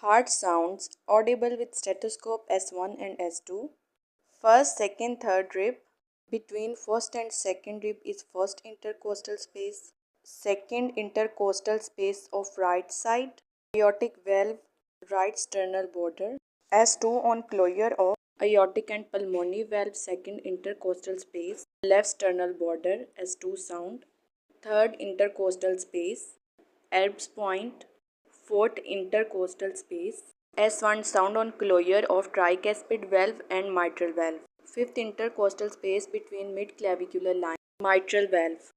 Heart sounds audible with stethoscope S1 and S2. First, second, third rib. Between first and second rib is first intercostal space. Second intercostal space of right side. Aortic valve, right sternal border. S2 on closure of aortic and pulmonary valve, second intercostal space. Left sternal border, S2 sound. Third intercostal space. Erb's point. Fourth intercostal space. S1 sound on closure of tricuspid valve and mitral valve. Fifth intercostal space between mid-clavicular line, mitral valve.